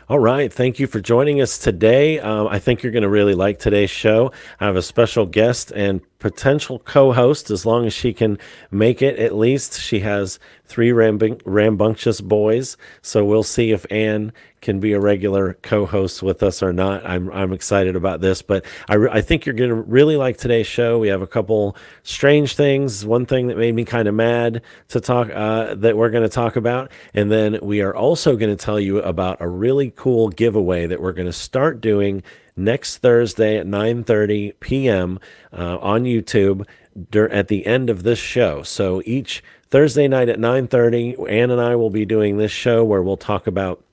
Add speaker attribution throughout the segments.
Speaker 1: All right. Thank you for joining us today. I think you're going to really like today's show. I have a special guest and potential co host, as long as she can make it at least. She has three rambunctious boys. So we'll see if Anne can be a regular co host with us or not. I'm excited about this, but I think you're going to really like today's show. We have a couple strange things. One thing that made me kind of mad to talk that we're going to talk about. And then we are also going to tell you about a really cool giveaway that we're going to start doing next Thursday at 9:30 p.m. On YouTube at the end of this show. So each Thursday night at 9:30, Ann and I will be doing this show where we'll talk about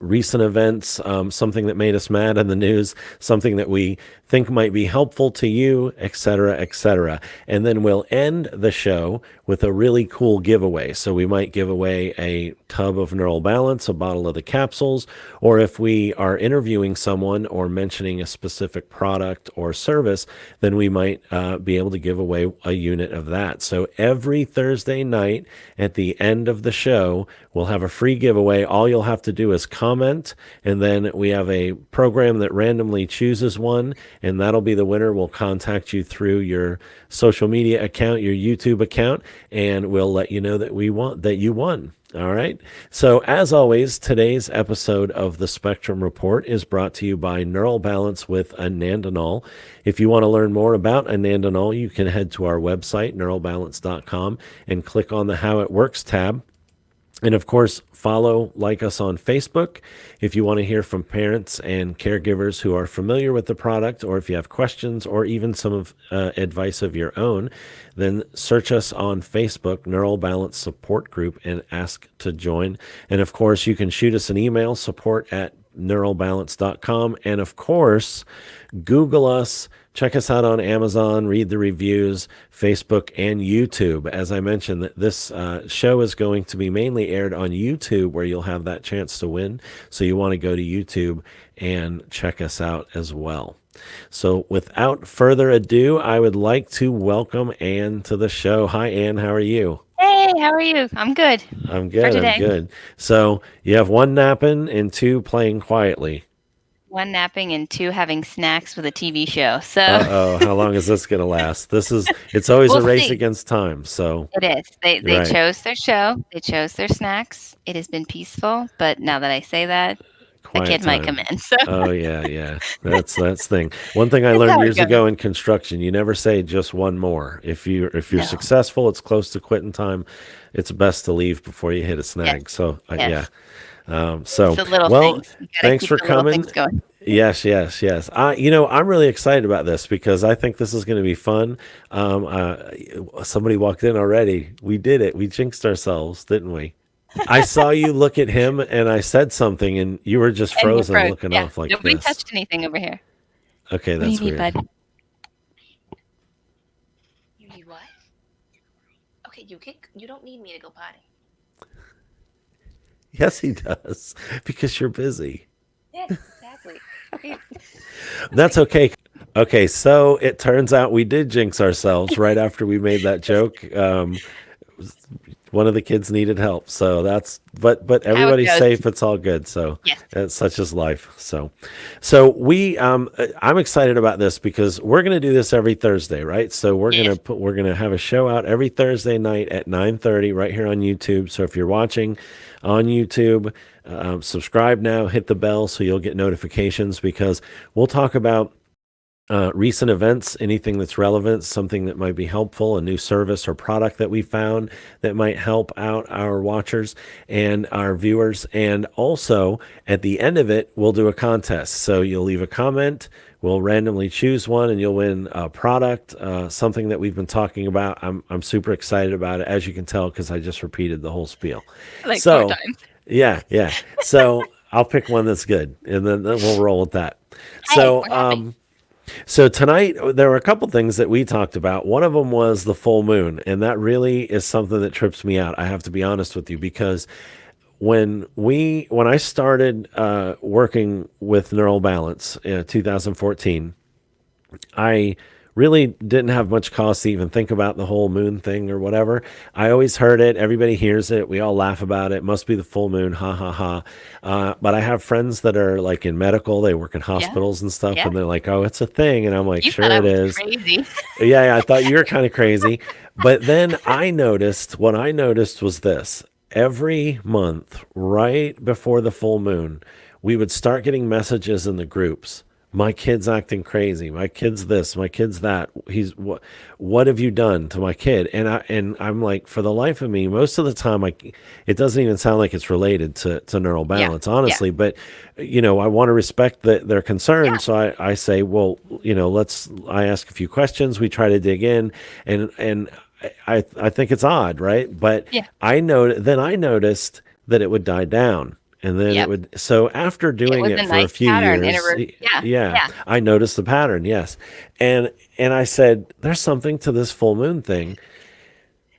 Speaker 1: recent events, something that made us mad in the news, something that we think might be helpful to you, etc., etc. And then we'll end the show with a really cool giveaway. So we might give away a tub of Neural Balance, a bottle of the capsules, or if we are interviewing someone or mentioning a specific product or service, then we might be able to give away a unit of that. So every Thursday night at the end of the show, we'll have a free giveaway. All you'll have to do is comment, and then we have a program that randomly chooses one, and that'll be the winner. We'll contact you through your social media account, your YouTube account, and we'll let you know that you won. All right. So as always, today's episode of the Spectrum Report is brought to you by Neural Balance with Anandinol. If you want to learn more about Anandinol, you can head to our website, neuralbalance.com, and click on the How It Works tab. And of course, like us on Facebook. If you want to hear from parents and caregivers who are familiar with the product, or if you have questions or even some advice of your own, then search us on Facebook, Neural Balance Support Group, and ask to join. And of course, you can shoot us an email, support@neuralbalance.com. And of course, Google us. Check us out on Amazon, read the reviews, Facebook, and YouTube. As I mentioned, this show is going to be mainly aired on YouTube, where you'll have that chance to win. So you want to go to YouTube and check us out as well. So without further ado, I would like to welcome Anne to the show. Hi, Anne. How are you?
Speaker 2: Hey, how are you? I'm good
Speaker 1: I'm
Speaker 2: for
Speaker 1: good. I'm
Speaker 2: today.
Speaker 1: good. So you have one napping and two playing quietly.
Speaker 2: One napping and two having snacks with a TV show. So
Speaker 1: Uh-oh, how long is this going to last? It's always
Speaker 2: we'll
Speaker 1: a race
Speaker 2: see.
Speaker 1: against time. So,
Speaker 2: It is. They
Speaker 1: right,
Speaker 2: chose their show. They chose their snacks. It has been peaceful, but now that I say that, a
Speaker 1: quiet
Speaker 2: kid might come
Speaker 1: time.
Speaker 2: in. So
Speaker 1: Oh yeah, yeah. That's the thing. One thing I
Speaker 2: that's
Speaker 1: learned
Speaker 2: how it
Speaker 1: years
Speaker 2: goes.
Speaker 1: ago in construction, you never say just one more. If you're
Speaker 2: No.
Speaker 1: successful, it's close to quitting time. It's best to leave before you hit a
Speaker 2: Yes.
Speaker 1: snag. So, yeah.
Speaker 2: Yes. It's
Speaker 1: So,
Speaker 2: the little
Speaker 1: well,
Speaker 2: things. You gotta
Speaker 1: thanks
Speaker 2: keep
Speaker 1: for
Speaker 2: the little
Speaker 1: coming.
Speaker 2: things going.
Speaker 1: Yes, yes, yes. I'm really excited about this because I think this is going to be fun. Somebody walked in already. We did it. We jinxed ourselves, didn't we? I saw you look at him and I said something and you were just
Speaker 2: And you
Speaker 1: frozen
Speaker 2: froze.
Speaker 1: looking
Speaker 2: Yeah.
Speaker 1: off like
Speaker 2: Nobody
Speaker 1: this.
Speaker 2: touched anything over here.
Speaker 1: Okay,
Speaker 2: What do you
Speaker 1: that's
Speaker 2: need,
Speaker 1: weird.
Speaker 2: bud? You need what? Okay, you don't need me to go potty.
Speaker 1: Yes, he does because you're busy.
Speaker 2: Yes, exactly.
Speaker 1: That's okay. Okay, so it turns out we did jinx ourselves right after we made that joke. One of the kids needed help, so but
Speaker 2: How it
Speaker 1: everybody's
Speaker 2: goes.
Speaker 1: safe. It's all good. So
Speaker 2: Yes.
Speaker 1: that's such is life. So we I'm excited about this because we're gonna do this every Thursday, right? So
Speaker 2: Yes.
Speaker 1: we're gonna have a show out every Thursday night at 9:30 right here on YouTube. So if you're watching on YouTube, subscribe now, hit the bell so you'll get notifications because we'll talk about recent events, anything that's relevant, something that might be helpful, a new service or product that we found that might help out our watchers and our viewers. And also at the end of it, we'll do a contest. So you'll leave a comment. We'll randomly choose one and you'll win a product, something that we've been talking about. I'm super excited about it, as you can tell, because I just repeated the whole spiel.
Speaker 2: Like four
Speaker 1: So,
Speaker 2: times.
Speaker 1: yeah, yeah. So I'll pick one that's good and then we'll roll with that.
Speaker 2: Hey,
Speaker 1: So,
Speaker 2: we're happy.
Speaker 1: so tonight there were a couple things that we talked about. One of them was the full moon, and that really is something that trips me out. I have to be honest with you because when I started working with Neural Balance in 2014, I really didn't have much cause to even think about the whole moon thing or whatever. I always heard it. Everybody hears it. We all laugh about it. Must be the full moon. Ha ha ha. But I have friends that are like in medical. They work in
Speaker 2: Yeah.
Speaker 1: hospitals and stuff,
Speaker 2: Yeah.
Speaker 1: and they're like, "Oh, it's a thing," and I'm like,
Speaker 2: You thought
Speaker 1: "Sure,
Speaker 2: I
Speaker 1: it
Speaker 2: was
Speaker 1: is."
Speaker 2: crazy.
Speaker 1: Yeah, yeah, I thought you were kind of crazy. But then what I noticed was this. Every month, right before the full moon, we would start getting messages in the groups. My kid's acting crazy. My kid's this, my kid's that. What have you done to my kid? And I'm like, for the life of me, most of the time it doesn't even sound like it's related to neural
Speaker 2: Yeah.
Speaker 1: balance,
Speaker 2: Yeah.
Speaker 1: honestly. But I want to respect their concern.
Speaker 2: Yeah.
Speaker 1: So I say, well, I ask a few questions. We try to dig in, and I think it's odd, right? But
Speaker 2: Yeah.
Speaker 1: I noticed that it would die down. And then it
Speaker 2: Yep.
Speaker 1: would, so after
Speaker 2: It
Speaker 1: doing
Speaker 2: was
Speaker 1: it
Speaker 2: a
Speaker 1: for a
Speaker 2: nice
Speaker 1: few
Speaker 2: pattern and
Speaker 1: years,
Speaker 2: yeah.
Speaker 1: yeah,
Speaker 2: Yeah.
Speaker 1: I noticed the pattern, yes. And I said, there's something to this full moon thing.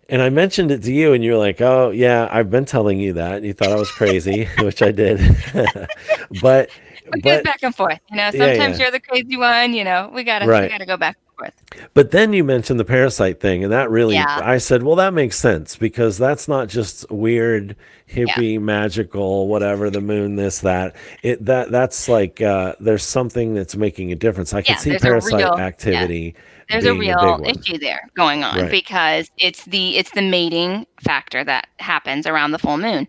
Speaker 1: And I mentioned it to you, and you were like, "Oh, yeah, I've been telling you that." And you thought I was crazy, which I did. but,
Speaker 2: It goes
Speaker 1: but
Speaker 2: back and forth.
Speaker 1: yeah,
Speaker 2: Sometimes
Speaker 1: yeah,
Speaker 2: you're the crazy one, we
Speaker 1: right.
Speaker 2: gotta go back and forth.
Speaker 1: But then you mentioned the parasite thing, and that really,
Speaker 2: Yeah.
Speaker 1: I said, well, that makes sense because that's not just weird,
Speaker 2: Yeah.
Speaker 1: hippie, magical, whatever, the moon, this, that. That's like there's something that's making a difference. I could
Speaker 2: Yeah.
Speaker 1: see parasite
Speaker 2: Yeah.
Speaker 1: activity
Speaker 2: There's a
Speaker 1: being a big
Speaker 2: real
Speaker 1: one.
Speaker 2: issue there going on
Speaker 1: Right,
Speaker 2: because it's the mating factor that happens around the full moon.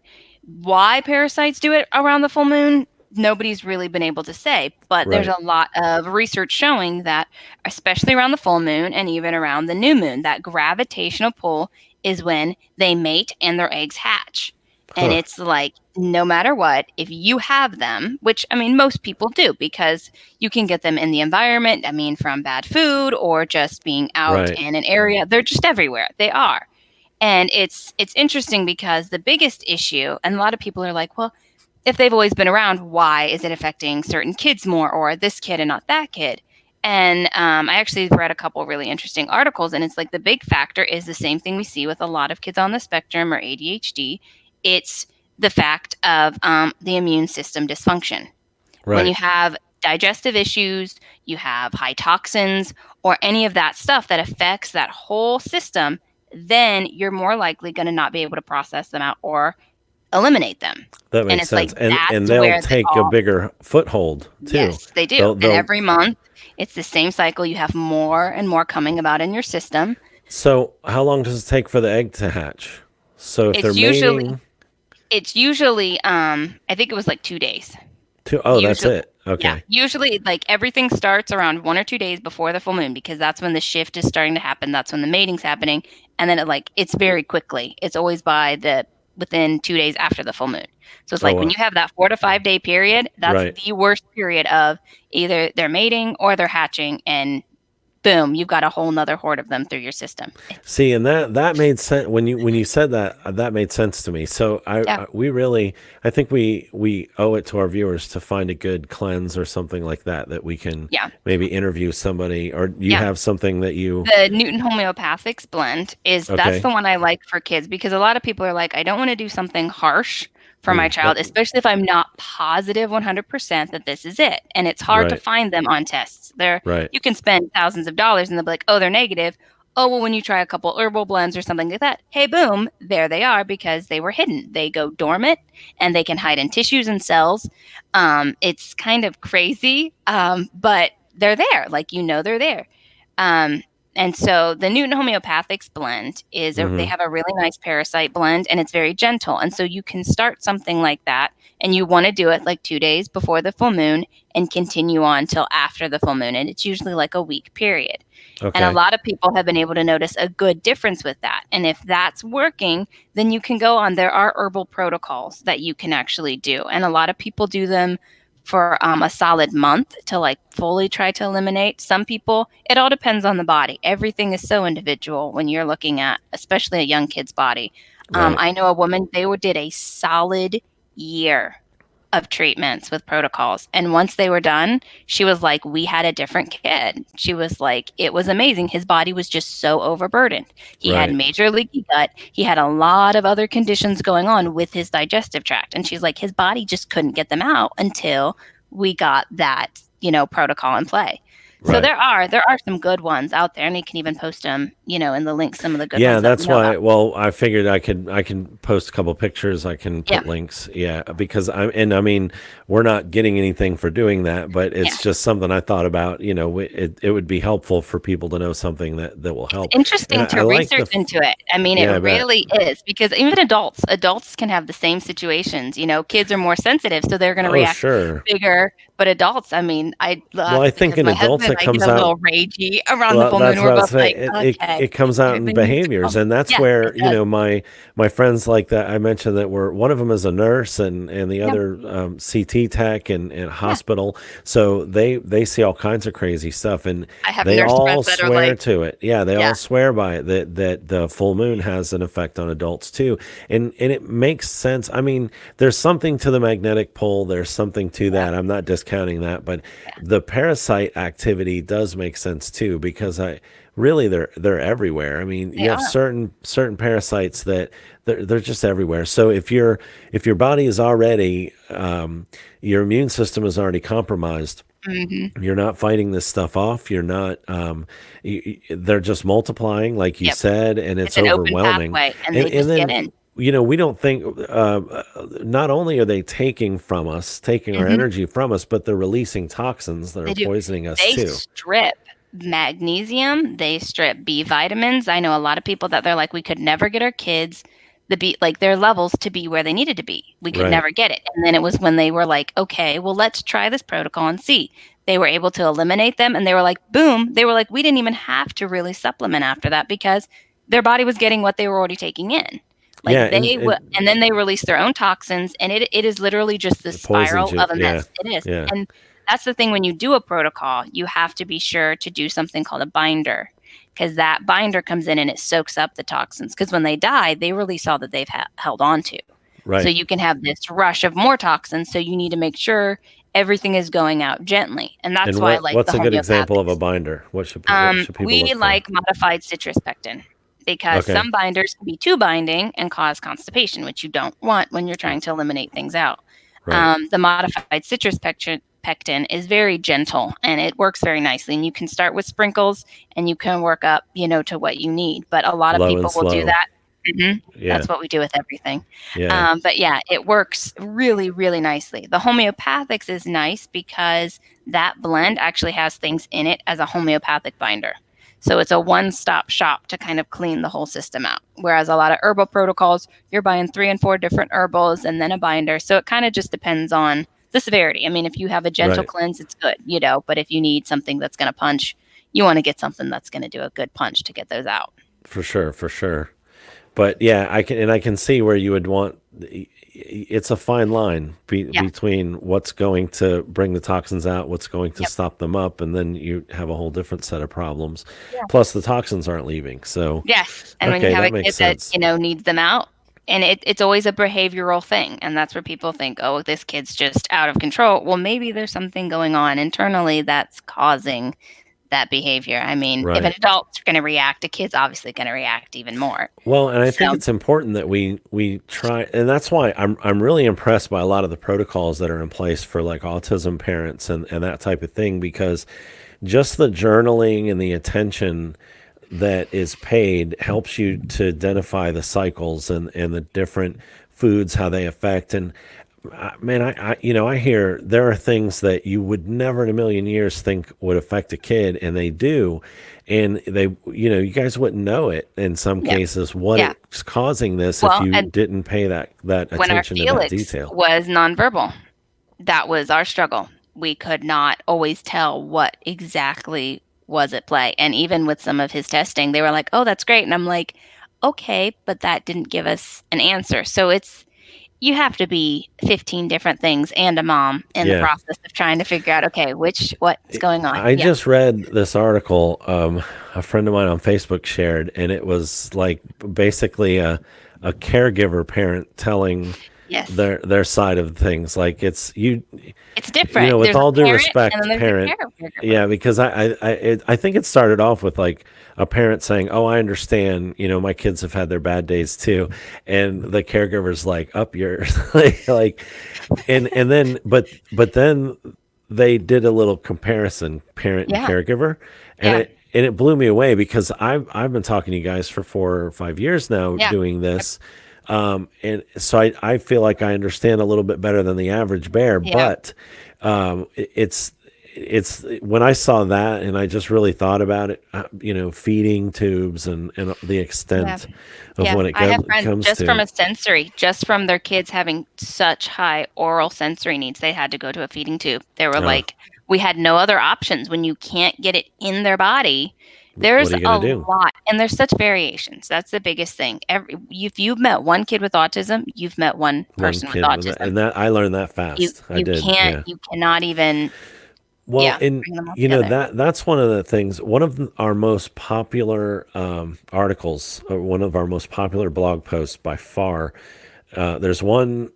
Speaker 2: Why parasites do it around the full moon, nobody's really been able to say, but there's
Speaker 1: right,
Speaker 2: a lot of research showing that, especially around the full moon and even around the new moon, that gravitational pull is when they mate and their eggs hatch. And
Speaker 1: huh,
Speaker 2: it's like, no matter what, if you have them, which I mean, most people do because you can get them in the environment. I mean, from bad food or just being out
Speaker 1: right,
Speaker 2: in an area, they're just everywhere. They are. And it's interesting because the biggest issue, and a lot of people are like, well, if they've always been around, why is it affecting certain kids more or this kid and not that kid? And I actually read a couple really interesting articles, and it's like the big factor is the same thing we see with a lot of kids on the spectrum or ADHD. It's the fact of the immune system dysfunction. When you
Speaker 1: right.
Speaker 2: have digestive issues, you have high toxins, or any of that stuff that affects that whole system, then you're more likely going to not be able to process them out or eliminate them.
Speaker 1: That
Speaker 2: And
Speaker 1: makes
Speaker 2: it's like
Speaker 1: sense. And
Speaker 2: that's
Speaker 1: they'll
Speaker 2: where they
Speaker 1: take a
Speaker 2: all,
Speaker 1: bigger foothold too.
Speaker 2: yes, they do. And
Speaker 1: They'll
Speaker 2: every month, it's the same cycle. You have more and more coming about in your system.
Speaker 1: So how long does it take for the egg to hatch? So if they're
Speaker 2: It's usually,
Speaker 1: mating,
Speaker 2: I think it was like 2 days.
Speaker 1: oh, that's
Speaker 2: Usually,
Speaker 1: it.
Speaker 2: yeah.
Speaker 1: Okay.
Speaker 2: Usually, like everything starts around 1 or 2 days before the full moon because that's when the shift is starting to happen. That's when the mating's happening, and then it's very quickly. It's always within 2 days after the full moon. So it's
Speaker 1: Oh,
Speaker 2: like when you have that 4 to 5 day period, that's
Speaker 1: right.
Speaker 2: the worst period of either they're mating or they're hatching, and boom, you've got a whole nother horde of them through your system.
Speaker 1: See, and that made sense when you said that. That made sense to me. So
Speaker 2: Yeah,
Speaker 1: we really, I think we owe it to our viewers to find a good cleanse or something like that we can
Speaker 2: yeah,
Speaker 1: maybe interview somebody, or you
Speaker 2: yeah.
Speaker 1: have something that you.
Speaker 2: The Newton Homeopathics blend that's
Speaker 1: Okay.
Speaker 2: the one I like for kids because a lot of people are like, I don't want to do something harsh for my
Speaker 1: Mm,
Speaker 2: child, especially if I'm not positive 100% that this is it. And it's hard to
Speaker 1: right.
Speaker 2: find them on tests.
Speaker 1: Right.
Speaker 2: You can spend thousands of dollars and they'll be like, oh, they're negative. Oh, well, when you try a couple herbal blends or something like that, hey, boom, there they are because they were hidden. They go dormant and they can hide in tissues and cells. It's kind of crazy, but they're there. Like, they're there. Um, and so the Newton Homeopathics blend they
Speaker 1: Mm-hmm.
Speaker 2: have a really nice parasite blend and it's very gentle. And so you can start something like that and you want to do it like 2 days before the full moon and continue on till after the full moon. And it's usually like a week period. And a
Speaker 1: Okay.
Speaker 2: lot of people have been able to notice a good difference with that. And if that's working, then you can go on. There are herbal protocols that you can actually do. And a lot of people do them for a solid month to like fully try to eliminate. Some people, it all depends on the body. Everything is so individual when you're looking at, especially a young kid's body.
Speaker 1: Right.
Speaker 2: I know a woman, did a solid year of treatments with protocols. And once they were done, she was like, we had a different kid. She was like, it was amazing. His body was just so overburdened. He had
Speaker 1: Right.
Speaker 2: major leaky gut. He had a lot of other conditions going on with his digestive tract. And she's like, his body just couldn't get them out until we got that, protocol in play. So
Speaker 1: Right.
Speaker 2: there are some good ones out there, and you can even post them, in the links, some of the good
Speaker 1: Yeah,
Speaker 2: ones that we
Speaker 1: that's
Speaker 2: know about.
Speaker 1: why. Well, I figured I can post a couple pictures. I can
Speaker 2: Yeah,
Speaker 1: put links. Yeah, because I mean, we're not getting anything for doing that, but
Speaker 2: yeah.
Speaker 1: it's just something I thought about. It would be helpful for people to know something that will help. And
Speaker 2: Interesting
Speaker 1: I
Speaker 2: to
Speaker 1: like
Speaker 2: research into it. I mean, it
Speaker 1: yeah, I bet.
Speaker 2: really is because even adults can have the same situations. Kids are more sensitive, so they're going to
Speaker 1: Oh,
Speaker 2: react
Speaker 1: sure.
Speaker 2: bigger. But adults, I mean, I
Speaker 1: Well,
Speaker 2: laugh
Speaker 1: I think
Speaker 2: because
Speaker 1: in
Speaker 2: my
Speaker 1: adults
Speaker 2: husband,
Speaker 1: it
Speaker 2: I get
Speaker 1: comes
Speaker 2: a
Speaker 1: out.
Speaker 2: little ragey around the
Speaker 1: Well,
Speaker 2: full moon.
Speaker 1: that's
Speaker 2: We're
Speaker 1: what I was
Speaker 2: both
Speaker 1: saying.
Speaker 2: like,
Speaker 1: It
Speaker 2: okay,
Speaker 1: comes out in
Speaker 2: everybody needs to
Speaker 1: behaviors,
Speaker 2: calm.
Speaker 1: and that's
Speaker 2: Yes, it
Speaker 1: where
Speaker 2: does.
Speaker 1: my friends like that I mentioned that were one of them is a nurse and the
Speaker 2: Yeah,
Speaker 1: other CT tech and
Speaker 2: yeah.
Speaker 1: hospital. So they see all kinds of crazy stuff, and
Speaker 2: I have
Speaker 1: they
Speaker 2: nurse
Speaker 1: all
Speaker 2: friends that are
Speaker 1: swear
Speaker 2: like,
Speaker 1: to it. Yeah, they
Speaker 2: yeah,
Speaker 1: all swear by it that the full moon has an effect on adults too, and it makes sense. I mean, there's something to the magnetic pole. There's something to
Speaker 2: yeah,
Speaker 1: that. I'm not discounting that, but
Speaker 2: yeah.
Speaker 1: the parasite activity does make sense too because I really they're everywhere. I mean,
Speaker 2: They
Speaker 1: you have
Speaker 2: are.
Speaker 1: certain parasites that they're just everywhere. So if your body is already your immune system is already compromised,
Speaker 2: Hmm.
Speaker 1: you're not fighting this stuff off. You're not they're just multiplying like you
Speaker 2: Yep.
Speaker 1: said, and
Speaker 2: It's
Speaker 1: it's
Speaker 2: an open
Speaker 1: overwhelming.
Speaker 2: pathway, and
Speaker 1: and
Speaker 2: they
Speaker 1: and
Speaker 2: just get
Speaker 1: then
Speaker 2: in.
Speaker 1: we don't think not only are they taking from us, taking our
Speaker 2: Hmm.
Speaker 1: energy from us, but they're releasing toxins that are
Speaker 2: They do.
Speaker 1: poisoning us
Speaker 2: They
Speaker 1: too.
Speaker 2: strip magnesium, they strip B vitamins. I know a lot of people that they're like, we could never get our kids the B like their levels to be where they needed to be. We could
Speaker 1: Right.
Speaker 2: never get it. And then it was when they were like, okay, well, let's try this protocol and see. They were able to eliminate them and they were like, boom. They were like, we didn't even have to really supplement after that because their body was getting what they were already taking in. Like
Speaker 1: Yeah,
Speaker 2: they will, and then they release their own toxins, and it is literally just this
Speaker 1: it poisons
Speaker 2: spiral
Speaker 1: you.
Speaker 2: of a
Speaker 1: Yeah.
Speaker 2: mess. It is.
Speaker 1: Yeah.
Speaker 2: And that's the thing when you do a protocol, you have to be sure to do something called a binder because that binder comes in and it soaks up the toxins. Because when they die, they release all that they've held on to. So
Speaker 1: Right.
Speaker 2: you can have this rush of more toxins. So you need to make sure everything is going out gently. And that's
Speaker 1: And
Speaker 2: why I like the
Speaker 1: what's a good example of a
Speaker 2: homeopathics.
Speaker 1: binder? What should people
Speaker 2: We
Speaker 1: look for?
Speaker 2: like modified citrus pectin because
Speaker 1: Okay.
Speaker 2: some binders can be too binding and cause constipation, which you don't want when you're trying to eliminate things out.
Speaker 1: Right.
Speaker 2: The modified citrus pectin is very gentle and it works very nicely. And you can start with sprinkles and you can work up, to what you need. But a lot of
Speaker 1: Low and
Speaker 2: people will do
Speaker 1: slow.
Speaker 2: that.
Speaker 1: Yeah.
Speaker 2: That's what we do with everything.
Speaker 1: Yeah.
Speaker 2: But yeah, it works really, really nicely. The homeopathics is nice because that blend actually has things in it as a homeopathic binder. So it's a one-stop shop to kind of clean the whole system out. Whereas a lot of herbal protocols, you're buying 3 and 4 different herbals and then a binder. So it kind of just depends on the severity. I mean, if you have a gentle
Speaker 1: Right.
Speaker 2: cleanse, it's good, but if you need something that's going to punch, you want to get something that's going to do a good punch to get those out.
Speaker 1: For sure. For sure. But yeah, I can see where you would want. It's a fine line
Speaker 2: Yeah.
Speaker 1: between what's going to bring the toxins out, what's going to
Speaker 2: Yep.
Speaker 1: stop them up, and then you have a whole different set of problems.
Speaker 2: Yeah.
Speaker 1: Plus, the toxins aren't leaving. So,
Speaker 2: Yes. And when you
Speaker 1: okay,
Speaker 2: have
Speaker 1: that
Speaker 2: a
Speaker 1: makes
Speaker 2: kid that,
Speaker 1: sense.
Speaker 2: needs them out, and it's always a behavioral thing. And that's where people think, oh, this kid's just out of control. Well, maybe there's something going on internally that's causing that behavior. I mean, if an
Speaker 1: Right.
Speaker 2: adult's going to react, a kid's obviously going to react even more.
Speaker 1: Well, and I think
Speaker 2: So,
Speaker 1: it's important that we try, and that's why I'm really impressed by a lot of the protocols that are in place for like autism parents and that type of thing because just the journaling and the attention that is paid helps you to identify the cycles and the different foods how they affect and man I hear there are things that you would never in a million years think would affect a kid and they do and they you guys wouldn't know it in some
Speaker 2: yeah,
Speaker 1: cases what
Speaker 2: yeah.
Speaker 1: it's causing this if
Speaker 2: Well,
Speaker 1: you
Speaker 2: and
Speaker 1: didn't pay that
Speaker 2: when our
Speaker 1: attention to that
Speaker 2: Felix
Speaker 1: detail.
Speaker 2: was nonverbal, that was our struggle. We could not always tell what exactly was at play. And even with some of his testing, they were like, "Oh, that's great." And I'm like, "Okay, but that didn't give us an answer." So you have to be 15 different things and a mom in the
Speaker 1: Yeah.
Speaker 2: process of trying to figure out, okay, what's going on.
Speaker 1: I
Speaker 2: Yeah.
Speaker 1: just read this article a friend of mine on Facebook shared, and it was like basically a caregiver parent telling
Speaker 2: Yes.
Speaker 1: their side of things. Like it's
Speaker 2: It's different.
Speaker 1: with
Speaker 2: There's
Speaker 1: all
Speaker 2: a
Speaker 1: due
Speaker 2: parent and then
Speaker 1: respect,
Speaker 2: there's a
Speaker 1: parent.
Speaker 2: caregiver.
Speaker 1: Yeah, because I think it started off with like a parent saying, "Oh, I understand. My kids have had their bad days too," and the caregiver's like, "Up yours," like, and then but then they did a little comparison, parent and
Speaker 2: Yeah.
Speaker 1: caregiver, and
Speaker 2: Yeah.
Speaker 1: it blew me away because I've been talking to you guys for 4 or 5 years now
Speaker 2: Yeah.
Speaker 1: doing this, and so I feel like I understand a little bit better than the average bear,
Speaker 2: Yeah.
Speaker 1: but it's when I saw that and I just really thought about it, feeding tubes and the
Speaker 2: Yeah.
Speaker 1: extent of
Speaker 2: Yeah.
Speaker 1: what it
Speaker 2: I have friends
Speaker 1: comes
Speaker 2: just from
Speaker 1: to.
Speaker 2: a sensory, just from their kids having such high oral sensory needs, they had to go to a feeding tube. They were
Speaker 1: Uh,
Speaker 2: like, we had no other options when you can't get it in their body.
Speaker 1: what
Speaker 2: There's
Speaker 1: are you
Speaker 2: a
Speaker 1: gonna do?
Speaker 2: lot, and there's such variations. That's the biggest thing. If you've met one kid with autism, you've met one
Speaker 1: One
Speaker 2: person with
Speaker 1: kid with that,
Speaker 2: autism.
Speaker 1: and that I learned that
Speaker 2: You
Speaker 1: fast. I
Speaker 2: you
Speaker 1: did,
Speaker 2: can't
Speaker 1: yeah.
Speaker 2: you cannot even,
Speaker 1: Well,
Speaker 2: yeah,
Speaker 1: and
Speaker 2: bring them all together.
Speaker 1: that's one of the things. One of our most popular articles, or one of our most popular blog posts by far. There's one,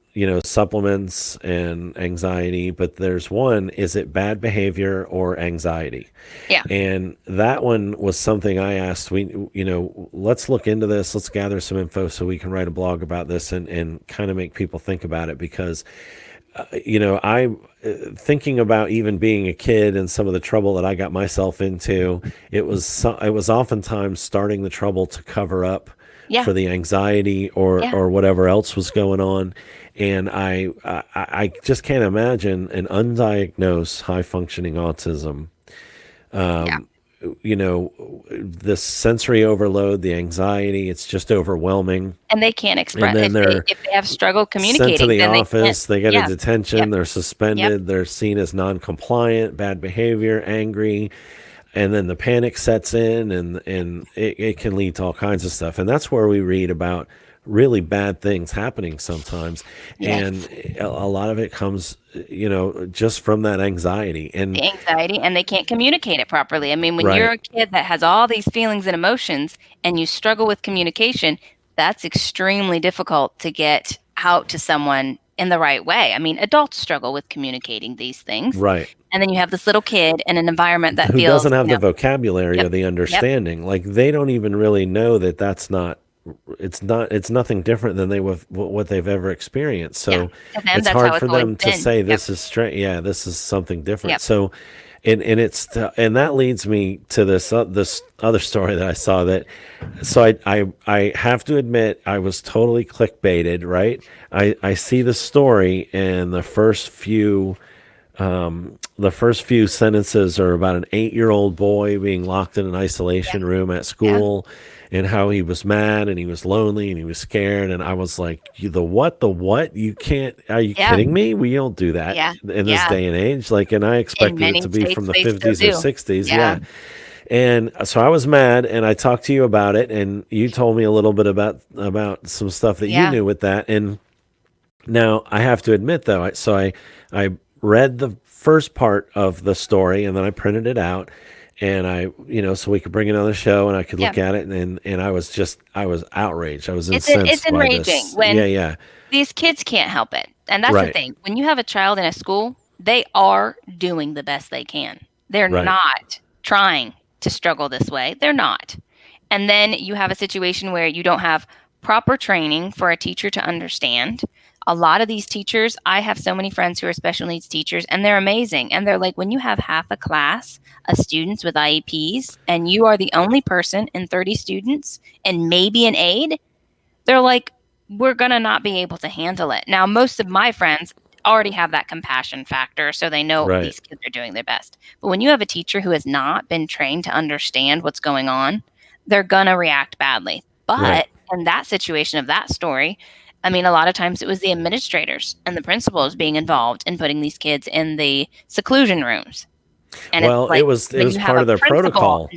Speaker 1: supplements and anxiety, but there's one, is it bad behavior or anxiety?
Speaker 2: Yeah.
Speaker 1: And that one was something I asked. Let's look into this. Let's gather some info so we can write a blog about this and kind of make people think about it because I thinking about even being a kid and some of the trouble that I got myself into. It was oftentimes starting the trouble to cover up
Speaker 2: Yeah.
Speaker 1: for the anxiety or
Speaker 2: Yeah.
Speaker 1: or whatever else was going on, and I just can't imagine an undiagnosed high functioning autism.
Speaker 2: Yeah.
Speaker 1: This sensory overload, the anxiety, it's just overwhelming,
Speaker 2: And they can't
Speaker 1: and
Speaker 2: express
Speaker 1: then
Speaker 2: if they
Speaker 1: they're
Speaker 2: if they have struggle
Speaker 1: sent to
Speaker 2: communicating,
Speaker 1: the
Speaker 2: then they can't.
Speaker 1: office, they get a
Speaker 2: Yeah.
Speaker 1: detention,
Speaker 2: Yep.
Speaker 1: they're
Speaker 2: Yep.
Speaker 1: suspended, they're seen as non-compliant, bad behavior, angry, and then the panic sets in and it can lead to all kinds of stuff. And that's where we read about really bad things happening sometimes. And
Speaker 2: Yes.
Speaker 1: a lot of it comes, just from that anxiety.
Speaker 2: The
Speaker 1: And
Speaker 2: anxiety, and they can't communicate it properly. I mean, when you're
Speaker 1: right,
Speaker 2: a kid that has all these feelings and emotions and you struggle with communication, that's extremely difficult to get out to someone in the right way. I mean, adults struggle with communicating these things.
Speaker 1: right.
Speaker 2: And then you have this little kid in an environment that
Speaker 1: Who
Speaker 2: feels,
Speaker 1: doesn't have the vocabulary
Speaker 2: yep,
Speaker 1: or the
Speaker 2: yep,
Speaker 1: understanding? Like they don't even really know that that's not it's nothing different than what they've ever experienced.
Speaker 2: yeah.
Speaker 1: So
Speaker 2: To them,
Speaker 1: it's
Speaker 2: that's how
Speaker 1: hard
Speaker 2: it's
Speaker 1: for
Speaker 2: always
Speaker 1: them to
Speaker 2: been.
Speaker 1: say
Speaker 2: Yep,
Speaker 1: this is straight. Yeah, this is something different.
Speaker 2: yep,
Speaker 1: So, and that leads me to this other story that I saw that. So I have to admit I was totally clickbaited. Right, I see the story and the first few sentences are about an 8-year-old boy being locked in an
Speaker 2: yeah,
Speaker 1: isolation room at
Speaker 2: yeah,
Speaker 1: school and how he was mad and he was lonely and he was scared. And I was like, the what? The what? You can't, are you
Speaker 2: yeah,
Speaker 1: kidding me? We don't do that
Speaker 2: yeah,
Speaker 1: in this
Speaker 2: yeah.
Speaker 1: day and age. Like, and I
Speaker 2: In
Speaker 1: expected it
Speaker 2: many
Speaker 1: to be from
Speaker 2: states,
Speaker 1: the
Speaker 2: they still
Speaker 1: 50s or
Speaker 2: do.
Speaker 1: 60s.
Speaker 2: Yeah,
Speaker 1: Yeah. And so I was mad and I talked to you about it and you told me a little bit about some stuff that you
Speaker 2: yeah,
Speaker 1: knew with that. And now, I have to admit though, I read the first part of the story and then I printed it out and so we could bring it on the show and I could
Speaker 2: yeah.
Speaker 1: look at it and I was outraged. I was
Speaker 2: It's
Speaker 1: incensed by
Speaker 2: enraging
Speaker 1: this. Yeah,
Speaker 2: when
Speaker 1: yeah.
Speaker 2: these kids can't help it, and that's the
Speaker 1: Right.
Speaker 2: thing. When you have a child in a school, they are doing the best they can. They're
Speaker 1: Right.
Speaker 2: not trying to struggle this way. They're not. And then you have a situation where you don't have proper training for a teacher to understand. A lot of these teachers, I have so many friends who are special needs teachers, and they're amazing. And they're like, when you have half a class of students with IEPs and you are the only person in 30 students and maybe an aide, they're like, we're going to not be able to handle it. Now, most of my friends already have that compassion factor, so they know
Speaker 1: Right.
Speaker 2: these kids are doing their best. But when you have a teacher who has not been trained to understand what's going on, they're going to react badly.
Speaker 1: Right.
Speaker 2: But in that situation of that story, I mean, a lot of times it was the administrators and the principals being involved in putting these kids in the seclusion rooms. And it's
Speaker 1: Well,
Speaker 2: like
Speaker 1: it
Speaker 2: when
Speaker 1: was
Speaker 2: you have
Speaker 1: part
Speaker 2: a
Speaker 1: of their
Speaker 2: principal,
Speaker 1: protocol.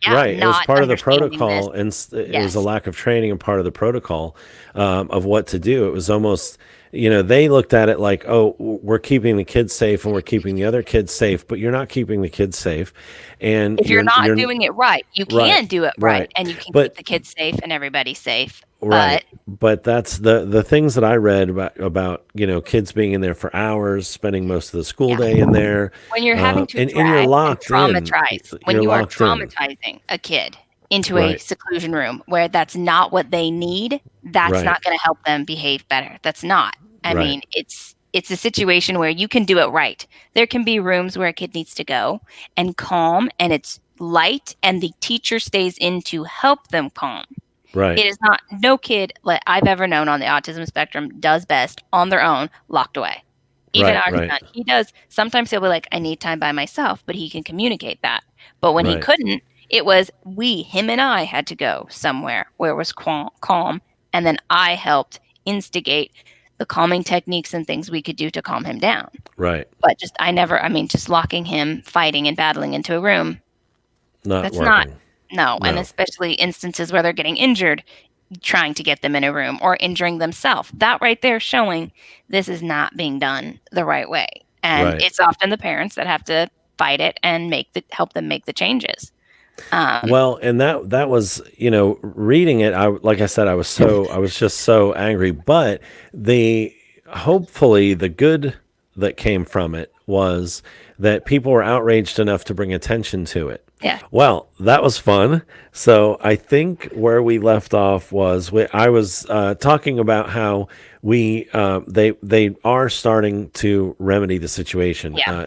Speaker 2: yeah,
Speaker 1: Right. It was
Speaker 2: not
Speaker 1: part of the
Speaker 2: understanding this.
Speaker 1: protocol, and it was a
Speaker 2: Yes.
Speaker 1: lack of training and part of the protocol of what to do. It was almost, they looked at it like, oh, we're keeping the kids safe and we're keeping the other kids safe, but you're not keeping the kids safe, and
Speaker 2: If you're not
Speaker 1: you're
Speaker 2: doing it right, you
Speaker 1: right,
Speaker 2: can do it right,
Speaker 1: right,
Speaker 2: and you can keep
Speaker 1: but
Speaker 2: the kids safe and everybody safe.
Speaker 1: right,
Speaker 2: But
Speaker 1: but that's the things that I read about kids being in there for hours, spending most of the school
Speaker 2: yeah,
Speaker 1: day in there,
Speaker 2: when you're having to
Speaker 1: and you're
Speaker 2: drag and
Speaker 1: locked in.
Speaker 2: traumatize, when
Speaker 1: You're
Speaker 2: you are
Speaker 1: locked in.
Speaker 2: traumatizing a kid into a
Speaker 1: Right.
Speaker 2: seclusion room where that's not what they need, that's
Speaker 1: Right.
Speaker 2: not gonna help them behave better. That's not. I
Speaker 1: Right.
Speaker 2: mean, it's a situation where you can do it right. There can be rooms where a kid needs to go and calm, and it's light, and the teacher stays in to help them calm.
Speaker 1: Right.
Speaker 2: It is not, no kid that I've ever known on the autism spectrum does best on their own, locked away. Even
Speaker 1: Right.
Speaker 2: our
Speaker 1: Right.
Speaker 2: son, he does. Sometimes he'll be like, I need time by myself, but he can communicate that. But when he
Speaker 1: Right.
Speaker 2: couldn't, it was him and I had to go somewhere where it was calm. And then I helped instigate the calming techniques and things we could do to calm him down.
Speaker 1: Right.
Speaker 2: But just locking him, fighting and battling into a room,
Speaker 1: Not
Speaker 2: that's not,
Speaker 1: working.
Speaker 2: no. And
Speaker 1: No.
Speaker 2: especially instances where they're getting injured, trying to get them in a room or injuring themselves. That right there showing this is not being done the right way. And
Speaker 1: Right.
Speaker 2: it's often the parents that have to fight it and help them make the changes. Um,
Speaker 1: Well, and that was, reading it, like I said, I was just so angry, but the hopefully the good that came from it was that people were outraged enough to bring attention to it.
Speaker 2: yeah,
Speaker 1: Well, that was fun. So I think where we left off was I was talking about how they are starting to remedy the situation
Speaker 2: yeah,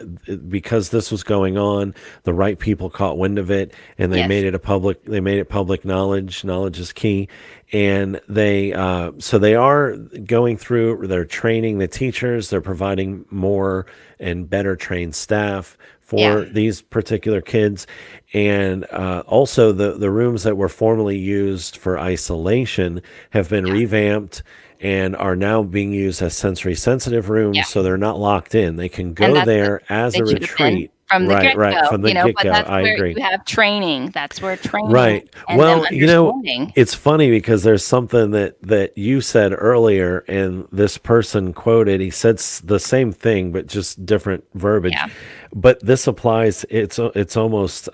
Speaker 1: because this was going on. The right people caught wind of it, and they
Speaker 2: yes,
Speaker 1: made it a public. They made it public knowledge. Knowledge is key, and they are going through. They're training the teachers. They're providing more and better trained staff
Speaker 2: yeah,
Speaker 1: for these particular kids, and also the rooms that were formerly used for isolation have been
Speaker 2: yeah,
Speaker 1: revamped and are now being used as sensory sensitive
Speaker 2: yeah.
Speaker 1: rooms, so they're not locked in. They can
Speaker 2: And
Speaker 1: go
Speaker 2: that's what
Speaker 1: there as
Speaker 2: they
Speaker 1: a
Speaker 2: should have been
Speaker 1: retreat.
Speaker 2: from the
Speaker 1: Right,
Speaker 2: get
Speaker 1: right,
Speaker 2: go,
Speaker 1: from the get
Speaker 2: but
Speaker 1: go.
Speaker 2: that's
Speaker 1: I
Speaker 2: where
Speaker 1: agree.
Speaker 2: you have training. That's where training
Speaker 1: Right.
Speaker 2: and them
Speaker 1: Well,
Speaker 2: understanding.
Speaker 1: it's funny because there's something that you said earlier, and this person quoted. He said the same thing, but just different verbiage.
Speaker 2: Yeah,
Speaker 1: But this applies. It's almost.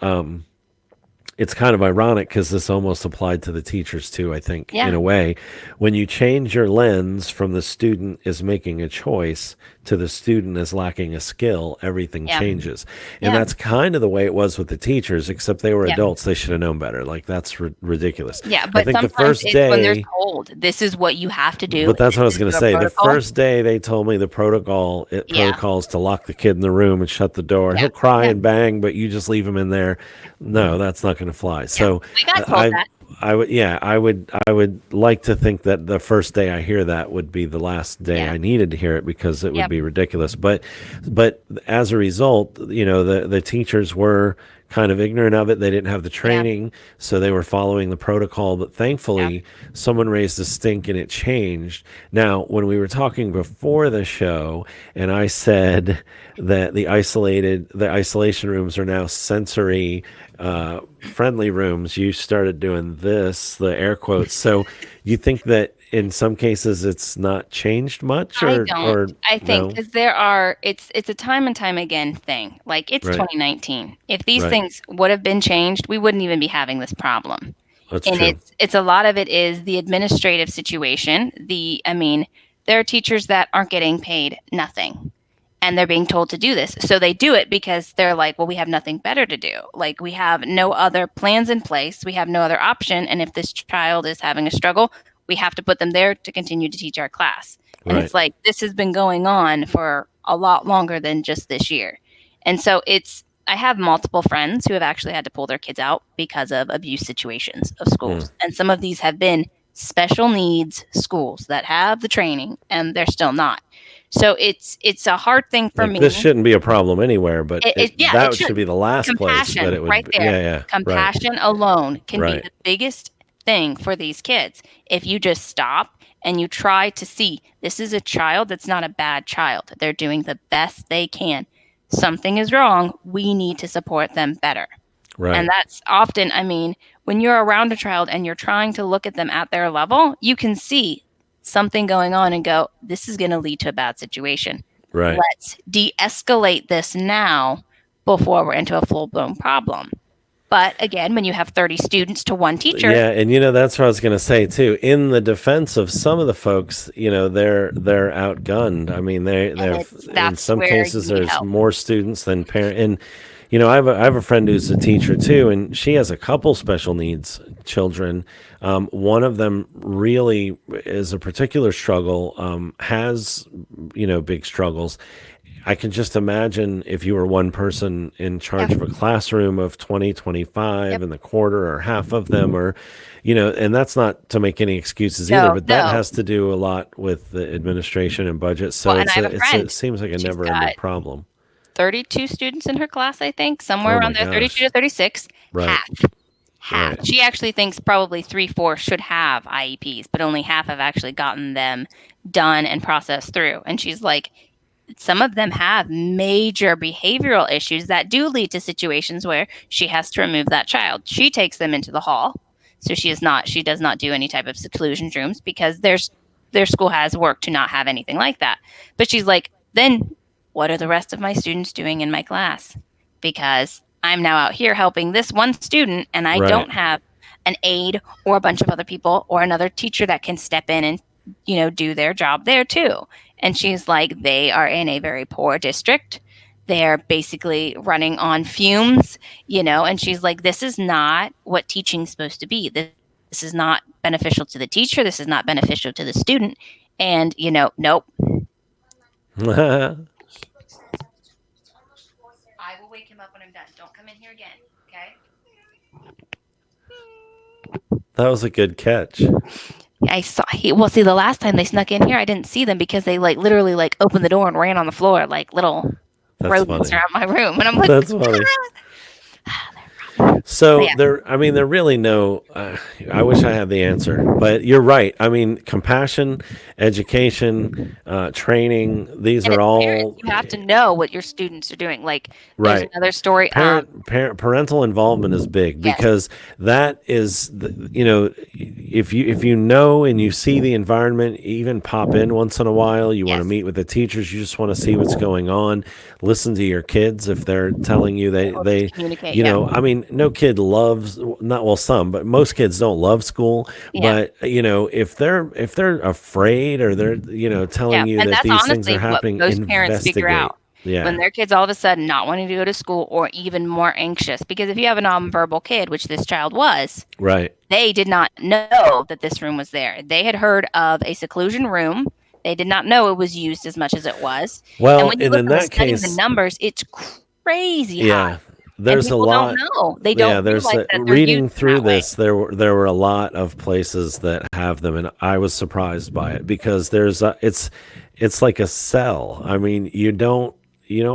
Speaker 1: It's kind of ironic because this almost applied to the teachers too, I think, in
Speaker 2: yeah,
Speaker 1: a way. When you change your lens from the student is making a choice to the student is lacking a skill, everything
Speaker 2: yeah,
Speaker 1: changes. And
Speaker 2: yeah,
Speaker 1: that's kind of the way it was with the teachers, except they were
Speaker 2: yeah.
Speaker 1: adults. They should have known better. Like, that's ridiculous.
Speaker 2: Yeah,
Speaker 1: I
Speaker 2: but
Speaker 1: think the
Speaker 2: sometimes
Speaker 1: first
Speaker 2: it's when they're
Speaker 1: day,
Speaker 2: told, "This is what you have to do.
Speaker 1: but that's what I
Speaker 2: This
Speaker 1: was
Speaker 2: is
Speaker 1: going to
Speaker 2: your
Speaker 1: say. The
Speaker 2: protocol."
Speaker 1: first day they told me the
Speaker 2: Yeah,
Speaker 1: protocol is to lock the kid in the room and shut the door.
Speaker 2: yeah,
Speaker 1: He'll cry
Speaker 2: yeah,
Speaker 1: and bang, but you just leave him in there. No, that's not going to fly.
Speaker 2: yeah.
Speaker 1: So
Speaker 2: We got told
Speaker 1: I,
Speaker 2: that.
Speaker 1: I would like to think that the first day I hear that would be the last day
Speaker 2: Yeah,
Speaker 1: I needed to hear it because it would
Speaker 2: yep,
Speaker 1: be ridiculous. But as a result, the teachers were kind of ignorant of it. They didn't have the
Speaker 2: yeah,
Speaker 1: training, so they were following the protocol. But
Speaker 2: yeah,
Speaker 1: thankfully, someone raised a stink and it changed. Now, when we were talking before the show, and I said that the isolation rooms are now sensory friendly rooms, you started doing the air quotes. So you think that in some cases it's not changed much,
Speaker 2: I
Speaker 1: or
Speaker 2: don't. I think
Speaker 1: no?
Speaker 2: because it's a time and time again thing. Like, it's
Speaker 1: Right,
Speaker 2: 2019. If these
Speaker 1: right.
Speaker 2: things would have been changed, we wouldn't even be having this problem.
Speaker 1: That's
Speaker 2: And
Speaker 1: true.
Speaker 2: it's a lot of it is the administrative situation. I mean, there are teachers that aren't getting paid nothing, and they're being told to do this. So they do it because they're like, well, we have nothing better to do. Like, we have no other plans in place. We have no other option. And if this child is having a struggle, we have to put them there to continue to teach our class. And
Speaker 1: Right,
Speaker 2: it's like, this has been going on for a lot longer than just this year. And so I have multiple friends who have actually had to pull their kids out because of abuse situations of
Speaker 1: mm.
Speaker 2: schools. And some of these have been special needs schools that have the training, and they're still not. So it's a hard thing for
Speaker 1: Like, this
Speaker 2: me.
Speaker 1: shouldn't be a problem anywhere, but
Speaker 2: Yeah, it
Speaker 1: that
Speaker 2: should.
Speaker 1: should be the last place that
Speaker 2: Compassion
Speaker 1: it would
Speaker 2: right
Speaker 1: be.
Speaker 2: there.
Speaker 1: Yeah, yeah. Right,
Speaker 2: Compassion alone can be
Speaker 1: right,
Speaker 2: the biggest thing for these kids. If you just stop and you try to see, this is a child that's not a bad child. They're doing the best they can. Something is wrong. We need to support them better. And
Speaker 1: right,
Speaker 2: that's often, I mean, when you're around a child and you're trying to look at them at their level, you can see something going on and go, this is going to lead to a bad situation.
Speaker 1: right.
Speaker 2: Let's de escalate this now before we're into a full blown problem. But again, when you have 30 students to one teacher,
Speaker 1: Yeah, and that's what I was going to say too. In the defense of some of the folks, they're outgunned. I mean,
Speaker 2: and
Speaker 1: they're in
Speaker 2: that's
Speaker 1: some
Speaker 2: where
Speaker 1: cases
Speaker 2: you need
Speaker 1: there's
Speaker 2: help.
Speaker 1: more students than parent, and I have a friend who's a teacher too, and she has a couple special needs children. One of them really is a particular struggle, has, big struggles. I can just imagine if you were one person in
Speaker 2: Yeah.
Speaker 1: charge of a classroom of 20, 25,
Speaker 2: Yep.
Speaker 1: and the quarter or half of them are, and that's not to make any excuses either,
Speaker 2: No,
Speaker 1: but that
Speaker 2: no.
Speaker 1: has to do a lot with the administration and budget.
Speaker 2: Well,
Speaker 1: So
Speaker 2: and I have a
Speaker 1: it
Speaker 2: friend.
Speaker 1: seems like a
Speaker 2: She's
Speaker 1: never ending
Speaker 2: got
Speaker 1: problem.
Speaker 2: 32 students in her class, I think, somewhere
Speaker 1: Oh my
Speaker 2: around there, 32 to
Speaker 1: gosh.
Speaker 2: 36.
Speaker 1: Right.
Speaker 2: Half. Half.
Speaker 1: Right.
Speaker 2: She actually thinks probably three-fourths should have IEPs, but only half have actually gotten them done and processed through. And she's like, some of them have major behavioral issues that do lead to situations where she has to remove that child. She takes them into the hall. So she does not do any type of seclusion rooms because their school has worked to not have anything like that. But she's like, then what are the rest of my students doing in my class? Because I'm now out here helping this one student and I
Speaker 1: Right.
Speaker 2: don't have an aide or a bunch of other people or another teacher that can step in and do their job there too. And she's like, they are in a very poor district. They're basically running on fumes, and she's like, this is not what teaching's supposed to be. This is not beneficial to the teacher. This is not beneficial to the student. And, nope.
Speaker 1: That
Speaker 2: I will wake him up when I'm done. Don't come in here again. Okay.
Speaker 1: was a good catch.
Speaker 2: I saw well, see, the last time they snuck in here, I didn't see them because they like literally like opened the door and ran on the floor like little
Speaker 1: That's
Speaker 2: rodents
Speaker 1: funny.
Speaker 2: around my room. And I'm like,
Speaker 1: That's funny.
Speaker 2: ah, but
Speaker 1: So
Speaker 2: yeah,
Speaker 1: I mean, there really no. I wish I had the answer, but you're right. I mean, compassion, education, training. These
Speaker 2: and
Speaker 1: are
Speaker 2: as parents,
Speaker 1: all
Speaker 2: you have to know what your students are doing. Like, there's
Speaker 1: right.
Speaker 2: another story.
Speaker 1: Parental involvement is big
Speaker 2: Yes,
Speaker 1: because that is if you know and you see the environment, even pop in once in a while, you want to
Speaker 2: yes,
Speaker 1: meet with the teachers, you just want to see what's going on, listen to your kids if they're telling you
Speaker 2: or just
Speaker 1: they
Speaker 2: communicate. Yeah,
Speaker 1: I mean, no kid loves, not, well, some, but most kids don't love school.
Speaker 2: yeah,
Speaker 1: But if they're afraid, or they're telling
Speaker 2: yeah.
Speaker 1: you
Speaker 2: And
Speaker 1: that
Speaker 2: that's
Speaker 1: these things are
Speaker 2: honestly what
Speaker 1: happening,
Speaker 2: most parents figure
Speaker 1: investigate.
Speaker 2: out when
Speaker 1: Yeah.
Speaker 2: their kids all of a sudden not wanting to go to school or even more anxious. Because if you have a nonverbal kid, which this child was,
Speaker 1: Right.
Speaker 2: they did not know that this room was there. They had heard of a seclusion room. They did not know it was used as much as it was. And
Speaker 1: Well,
Speaker 2: when you
Speaker 1: and
Speaker 2: look
Speaker 1: in
Speaker 2: at the
Speaker 1: that
Speaker 2: studies and
Speaker 1: case,
Speaker 2: numbers, it's crazy high.
Speaker 1: yeah,
Speaker 2: And
Speaker 1: there's a
Speaker 2: people don't
Speaker 1: lot.
Speaker 2: know. They
Speaker 1: Yeah,
Speaker 2: don't
Speaker 1: there's
Speaker 2: realize that they're used
Speaker 1: reading
Speaker 2: in
Speaker 1: through
Speaker 2: that way.
Speaker 1: this. There were a lot of places that have them, and I was surprised by it because it's like a cell. I mean, you don't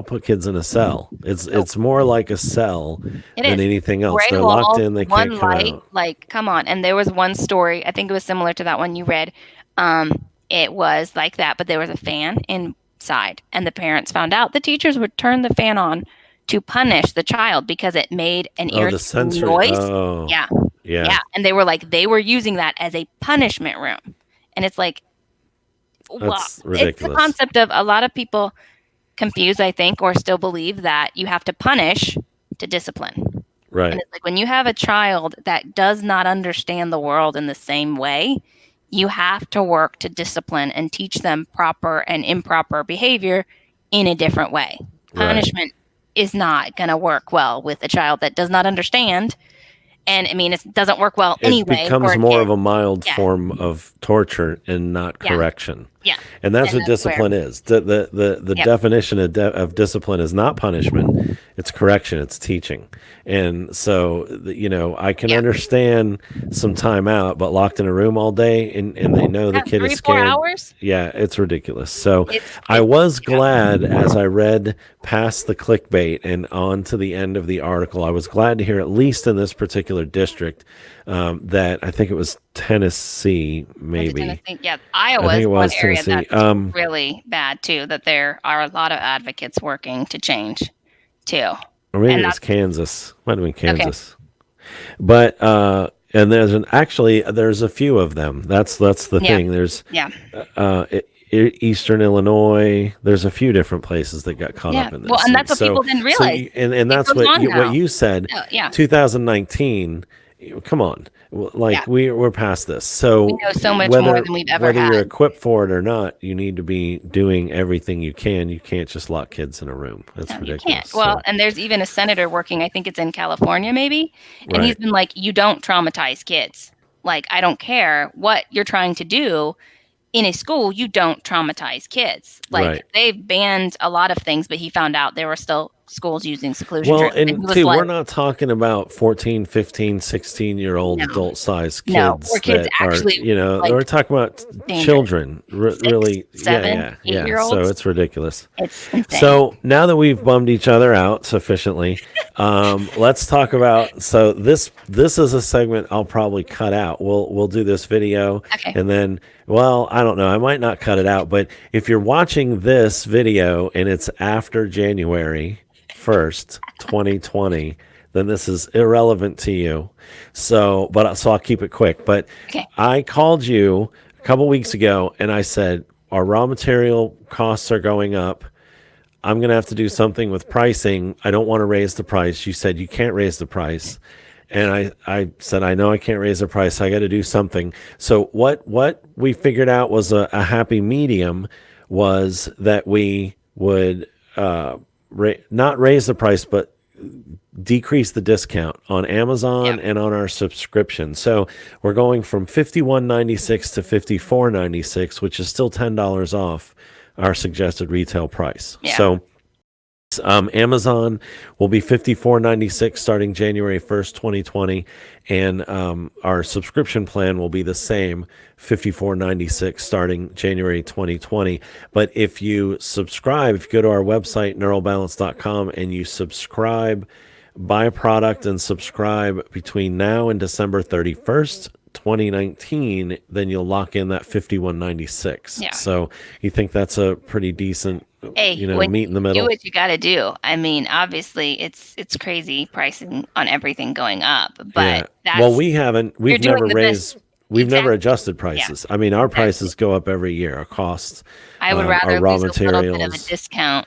Speaker 1: put kids in a cell. It's
Speaker 2: Nope.
Speaker 1: it's more like a cell
Speaker 2: It
Speaker 1: than
Speaker 2: is.
Speaker 1: anything else.
Speaker 2: Gray
Speaker 1: They're locked
Speaker 2: walls,
Speaker 1: in. They can't
Speaker 2: one
Speaker 1: come
Speaker 2: light,
Speaker 1: out.
Speaker 2: like, come on. And there was one story, I think it was similar to that one you read. Um, it was like that, but there was a fan inside, and the parents found out the teachers would turn the fan on to punish the child because it made an
Speaker 1: Oh, the
Speaker 2: irritating
Speaker 1: sensory.
Speaker 2: noise.
Speaker 1: Oh,
Speaker 2: Yeah,
Speaker 1: yeah.
Speaker 2: yeah. And they were like, they were using that as a punishment room. And it's like, well,
Speaker 1: That's
Speaker 2: it's the
Speaker 1: ridiculous.
Speaker 2: concept of a lot of people confused, I think, or still believe that you have to punish to discipline. And
Speaker 1: Right.
Speaker 2: it's like when you have a child that does not understand the world in the same way, you have to work to discipline and teach them proper and improper behavior in a different way.
Speaker 1: Right.
Speaker 2: Punishment is not going to work well with a child that does not understand. And I mean, it doesn't work well
Speaker 1: It
Speaker 2: anyway for
Speaker 1: becomes
Speaker 2: a
Speaker 1: more
Speaker 2: kid.
Speaker 1: of a mild
Speaker 2: Yeah,
Speaker 1: form of torture and not
Speaker 2: yeah,
Speaker 1: correction.
Speaker 2: yeah.
Speaker 1: And that's
Speaker 2: And
Speaker 1: what
Speaker 2: that's where,
Speaker 1: discipline is. The
Speaker 2: yep,
Speaker 1: definition of discipline is not punishment, it's correction, it's teaching. And so, I can
Speaker 2: yep.
Speaker 1: understand some time out, but locked in a room all day, and they know the
Speaker 2: Yeah,
Speaker 1: kid is
Speaker 2: 3, 4
Speaker 1: scared.
Speaker 2: hours.
Speaker 1: Yeah, it's ridiculous. So I
Speaker 2: It's
Speaker 1: was
Speaker 2: yeah,
Speaker 1: glad as I read past the clickbait and on to the end of the article. I was glad to hear, at least in this particular district, that I think it was Tennessee,
Speaker 2: was it
Speaker 1: maybe.
Speaker 2: Tennessee? Yeah,
Speaker 1: I
Speaker 2: Iowa
Speaker 1: think
Speaker 2: is
Speaker 1: it
Speaker 2: one
Speaker 1: was
Speaker 2: area
Speaker 1: Tennessee.
Speaker 2: that's really bad too. That there are a lot of advocates working to change too,
Speaker 1: Or maybe
Speaker 2: and
Speaker 1: it was
Speaker 2: that's
Speaker 1: Kansas. Might have been
Speaker 2: okay.
Speaker 1: Kansas. But and there's a few of them. That's the
Speaker 2: Yeah,
Speaker 1: thing. There's
Speaker 2: yeah,
Speaker 1: Eastern Illinois. There's a few different places that got caught
Speaker 2: yeah.
Speaker 1: up in
Speaker 2: Well,
Speaker 1: this,
Speaker 2: and that's
Speaker 1: and
Speaker 2: what people didn't realize.
Speaker 1: and
Speaker 2: It
Speaker 1: that's
Speaker 2: goes
Speaker 1: what
Speaker 2: on
Speaker 1: you
Speaker 2: now.
Speaker 1: said.
Speaker 2: Oh, yeah,
Speaker 1: 2019 come on.
Speaker 2: Yeah.
Speaker 1: Like we're past this.
Speaker 2: We
Speaker 1: So
Speaker 2: know so much more
Speaker 1: whether
Speaker 2: than we've ever
Speaker 1: whether you're
Speaker 2: had.
Speaker 1: equipped for it or not, you need to be doing everything you can. You can't just lock kids in a room.
Speaker 2: No,
Speaker 1: That's
Speaker 2: you can't.
Speaker 1: ridiculous.
Speaker 2: Well,
Speaker 1: So
Speaker 2: and there's even a senator working, I think it's in California maybe, and he's
Speaker 1: right,
Speaker 2: been like, "You don't traumatize kids. Like, I don't care what you're trying to do in a school, you don't traumatize kids." Like,
Speaker 1: right.
Speaker 2: they've banned a lot of things, but he found out there were still schools using seclusion
Speaker 1: Well,
Speaker 2: drills, and he
Speaker 1: and
Speaker 2: was
Speaker 1: two,
Speaker 2: like,
Speaker 1: we're not talking about 14, 15, 16-year-old
Speaker 2: "No,
Speaker 1: adult sized
Speaker 2: no, or
Speaker 1: kids
Speaker 2: kids
Speaker 1: that are,
Speaker 2: actually, like,
Speaker 1: we're talking about
Speaker 2: dangerous.
Speaker 1: children.
Speaker 2: 6,
Speaker 1: Really, yeah,
Speaker 2: 7,
Speaker 1: yeah, yeah. So
Speaker 2: 8-year-olds.
Speaker 1: it's ridiculous.
Speaker 2: It's insane."
Speaker 1: So now that we've bummed each other out sufficiently, let's talk about. So this is a segment I'll probably cut out. We'll do this video,
Speaker 2: Okay.
Speaker 1: and then, well, I don't know. I might not cut it out, but if you're watching this video and it's after January 1st, 2020, then this is irrelevant to you. So I'll keep it quick. But
Speaker 2: Okay.
Speaker 1: I called you a couple weeks ago and I said our raw material costs are going up. I'm going to have to do something with pricing. I don't want to raise the price. You said you can't raise the price. And I said, I know I can't raise the price. I got to do something. So what we figured out was a happy medium was that we would not raise the price, but decrease the discount on
Speaker 2: Yeah.
Speaker 1: Amazon and on our subscription. So we're going from $51.96 to $54.96, which is still $10 off our suggested retail price.
Speaker 2: Yeah.
Speaker 1: So Amazon will be $54.96 starting January 1st, 2020, and our subscription plan will be the same, $54.96 starting January 2020. But if you subscribe, if you go to our website neuralbalance.com and you subscribe, buy a product and subscribe between now and December 31st, 2019, then you'll lock in that 51.96.
Speaker 2: Yeah.
Speaker 1: So you think that's a pretty decent,
Speaker 2: Hey, when
Speaker 1: meet in the
Speaker 2: you do
Speaker 1: middle?
Speaker 2: what you gotta do. I mean, obviously, it's crazy pricing on everything going up,
Speaker 1: Yeah.
Speaker 2: but
Speaker 1: Well,
Speaker 2: that's you're
Speaker 1: we've
Speaker 2: doing
Speaker 1: never
Speaker 2: the best.
Speaker 1: raised, we've never
Speaker 2: Exactly.
Speaker 1: adjusted
Speaker 2: Yeah,
Speaker 1: prices. I mean, our
Speaker 2: exactly.
Speaker 1: prices go up every year. Our costs,
Speaker 2: I would
Speaker 1: our
Speaker 2: rather
Speaker 1: raw
Speaker 2: lose a little bit of a
Speaker 1: materials.
Speaker 2: discount,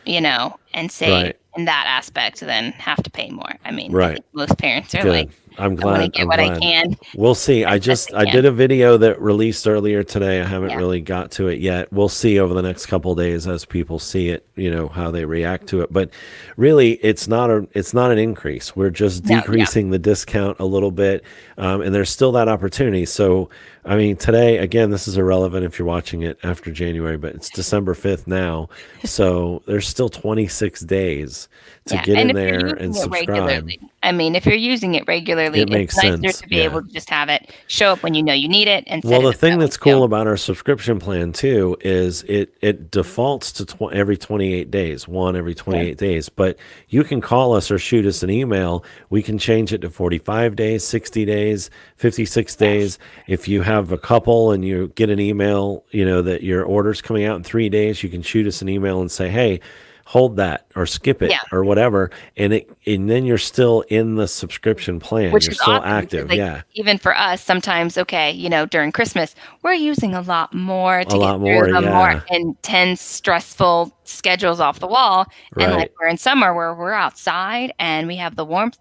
Speaker 2: and save
Speaker 1: Right.
Speaker 2: in that aspect than have to pay more. I mean, I
Speaker 1: Right.
Speaker 2: think most parents are like,
Speaker 1: Good. I'm
Speaker 2: "I wanna
Speaker 1: glad.
Speaker 2: get
Speaker 1: I'm
Speaker 2: what I
Speaker 1: glad.
Speaker 2: can
Speaker 1: We'll see.
Speaker 2: as best I
Speaker 1: I
Speaker 2: can."
Speaker 1: did a video that released earlier today. I haven't
Speaker 2: Yeah.
Speaker 1: really got to it yet. We'll see over the next couple of days as people see it, how they react to it. But really, it's not an increase. We're just
Speaker 2: No, yeah.
Speaker 1: decreasing the discount a little bit, and there's still that opportunity. So, I mean, today again, this is irrelevant if you're watching it after January, but it's December 5th now, so there's still 26 days to
Speaker 2: Yeah,
Speaker 1: get
Speaker 2: and
Speaker 1: in
Speaker 2: if you're
Speaker 1: there and
Speaker 2: using it
Speaker 1: subscribe.
Speaker 2: regularly, I mean, if you're using it regularly,
Speaker 1: It
Speaker 2: it's
Speaker 1: makes
Speaker 2: nicer
Speaker 1: sense.
Speaker 2: to be
Speaker 1: Yeah.
Speaker 2: able to just have it show up when you know you need it and
Speaker 1: Well,
Speaker 2: set it
Speaker 1: the
Speaker 2: up
Speaker 1: thing
Speaker 2: that way
Speaker 1: that's
Speaker 2: too.
Speaker 1: cool about our subscription plan too is it defaults to every 28 days, one every
Speaker 2: Okay.
Speaker 1: 28 days. But you can call us or shoot us an email. We can change it to 45 days, 60 days, 56
Speaker 2: Yes.
Speaker 1: days. If you have a couple and you get an email, that your order's coming out in 3 days, you can shoot us an email and say, hey, hold that or skip
Speaker 2: Yeah,
Speaker 1: it or whatever, and then you're still in the subscription plan.
Speaker 2: which
Speaker 1: You're
Speaker 2: is
Speaker 1: still
Speaker 2: awesome because,
Speaker 1: active.
Speaker 2: like,
Speaker 1: Yeah,
Speaker 2: even for us, sometimes, okay, during Christmas, we're using a lot more
Speaker 1: a
Speaker 2: to get
Speaker 1: lot
Speaker 2: through
Speaker 1: more.
Speaker 2: the more
Speaker 1: Yeah,
Speaker 2: intense, stressful schedules off the wall, and, like,
Speaker 1: right.
Speaker 2: we're in summer where we're outside and we have the warmth,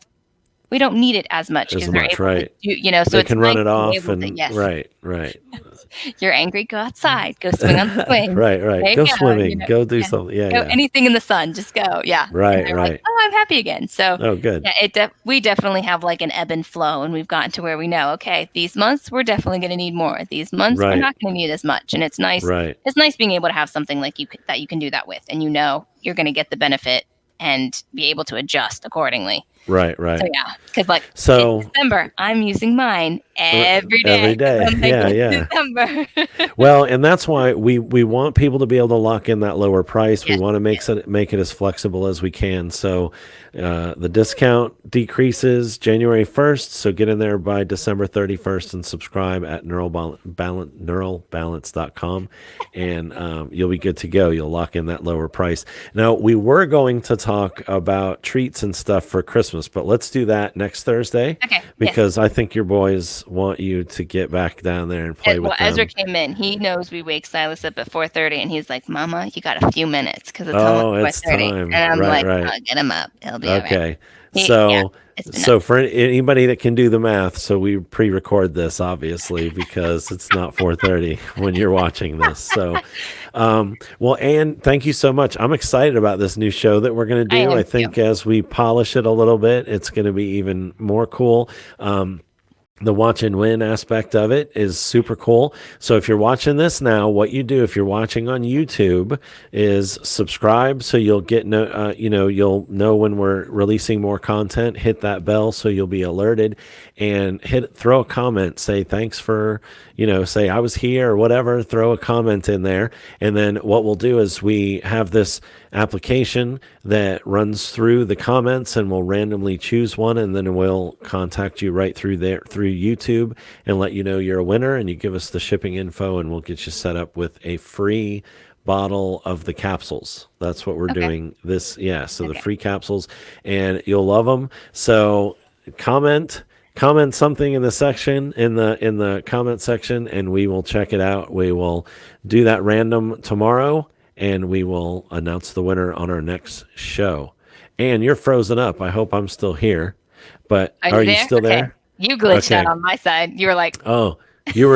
Speaker 2: we don't need it as much
Speaker 1: As
Speaker 2: because 'cause they're
Speaker 1: much,
Speaker 2: able to
Speaker 1: right?
Speaker 2: so
Speaker 1: They
Speaker 2: it's
Speaker 1: can run
Speaker 2: nice
Speaker 1: it
Speaker 2: being
Speaker 1: off
Speaker 2: able to,
Speaker 1: and
Speaker 2: yes.
Speaker 1: right.
Speaker 2: You're angry, go outside, go swing on the swing.
Speaker 1: Right.
Speaker 2: There you
Speaker 1: Go
Speaker 2: go,
Speaker 1: swimming, go do
Speaker 2: yeah.
Speaker 1: something. Yeah,
Speaker 2: Go
Speaker 1: yeah.
Speaker 2: anything in the sun, just go, yeah, and they're like,
Speaker 1: Right.
Speaker 2: "Oh, I'm happy again." So,
Speaker 1: Oh, good.
Speaker 2: yeah, we definitely have, like, an ebb and flow, and we've gotten to where we know, "Okay, these months, we're definitely gonna need more. These months, we're
Speaker 1: Right.
Speaker 2: not gonna need as much," and
Speaker 1: Right.
Speaker 2: it's nice being able to have something like that you can do that with, and you're gonna get the benefit and be able to adjust accordingly. So,
Speaker 1: Right.
Speaker 2: yeah, because like, it's
Speaker 1: So
Speaker 2: December, I'm using mine every
Speaker 1: every
Speaker 2: day because 'cause
Speaker 1: day.
Speaker 2: I'm
Speaker 1: Yeah,
Speaker 2: thinking it's
Speaker 1: yeah.
Speaker 2: December.
Speaker 1: Well, and that's why we want people to be able to lock in that lower price. We
Speaker 2: Yes,
Speaker 1: want to
Speaker 2: yes.
Speaker 1: make it as flexible as we can. So the discount decreases January 1st. So get in there by December 31st and subscribe at neuralbalance.com, and you'll be good to go. You'll lock in that lower price. Now we were going to talk about treats and stuff for Christmas, but let's do that next Thursday
Speaker 2: Okay, yes.
Speaker 1: because I think your boys want you to get back down there and play
Speaker 2: Well,
Speaker 1: with
Speaker 2: Ezra
Speaker 1: them.
Speaker 2: came in. He knows we wake Silas up at 4:30, and he's like, "Mama, you got a few minutes because it's almost
Speaker 1: Oh, it's
Speaker 2: 4:30."
Speaker 1: time.
Speaker 2: And I'm like,
Speaker 1: Right.
Speaker 2: "Get him up. He'll be all right."
Speaker 1: Okay.
Speaker 2: Yeah,
Speaker 1: So
Speaker 2: It's been
Speaker 1: So
Speaker 2: nuts.
Speaker 1: for anybody that can do the math, so we pre-record this obviously because it's not 4:30 when you're watching this. So, well, Anne, thank you so much. I'm excited about this new show that we're going to
Speaker 2: I
Speaker 1: do. I
Speaker 2: am too.
Speaker 1: think as we polish it a little bit, it's going to be even more cool. The watch and win aspect of it is super cool. So if you're watching this now, what you do if you're watching on YouTube is subscribe so you'll get you'll know when we're releasing more content. Hit that bell so you'll be alerted, and throw a comment. Say thanks for say I was here or whatever. Throw a comment in there, and then what we'll do is we have this application that runs through the comments, and we'll randomly choose one, and then we'll contact you right through there through YouTube and let you know you're a winner, and you give us the shipping info, and we'll get you set up with a free bottle of the capsules. That's what we're
Speaker 2: Okay.
Speaker 1: doing this. Yeah, so the
Speaker 2: Okay.
Speaker 1: free capsules, and you'll love them. So comment something in the section in the comment section, and we will check it out. We will do that random tomorrow, and we will announce the winner on our next show. And you're frozen up. I hope I'm still here. But
Speaker 2: Are
Speaker 1: are
Speaker 2: you
Speaker 1: you
Speaker 2: there?
Speaker 1: still
Speaker 2: Okay.
Speaker 1: there?
Speaker 2: You glitched out
Speaker 1: Okay.
Speaker 2: on my side. You were like,
Speaker 1: Oh, you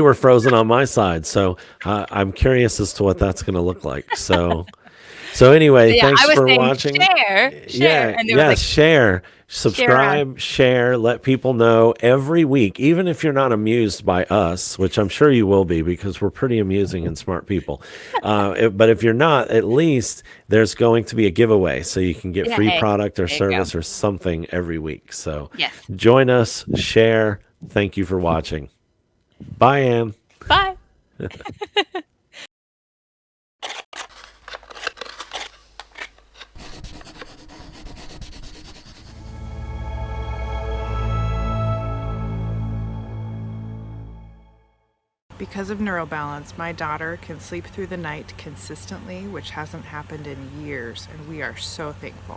Speaker 1: were frozen on my side. So I'm curious as to what that's going to look like. So anyway,
Speaker 2: yeah, I
Speaker 1: thanks
Speaker 2: was
Speaker 1: for
Speaker 2: saying
Speaker 1: watching.
Speaker 2: share.
Speaker 1: Yeah,
Speaker 2: And they were
Speaker 1: yeah,
Speaker 2: like,
Speaker 1: share,
Speaker 2: share around.
Speaker 1: subscribe, share, let people know every week, even if you're not amused by us, which I'm sure you will be because we're pretty amusing and smart people. But if you're not, at least there's going to be a giveaway so you can get
Speaker 2: Yeah,
Speaker 1: free
Speaker 2: hey,
Speaker 1: product or
Speaker 2: there you go.
Speaker 1: service or something every week. So
Speaker 2: Yes.
Speaker 1: join us, share. Thank you for watching. Bye, Ann.
Speaker 2: Bye.
Speaker 3: Because of Neural Balance, my daughter can sleep through the night consistently, which hasn't happened in years, and we are so thankful.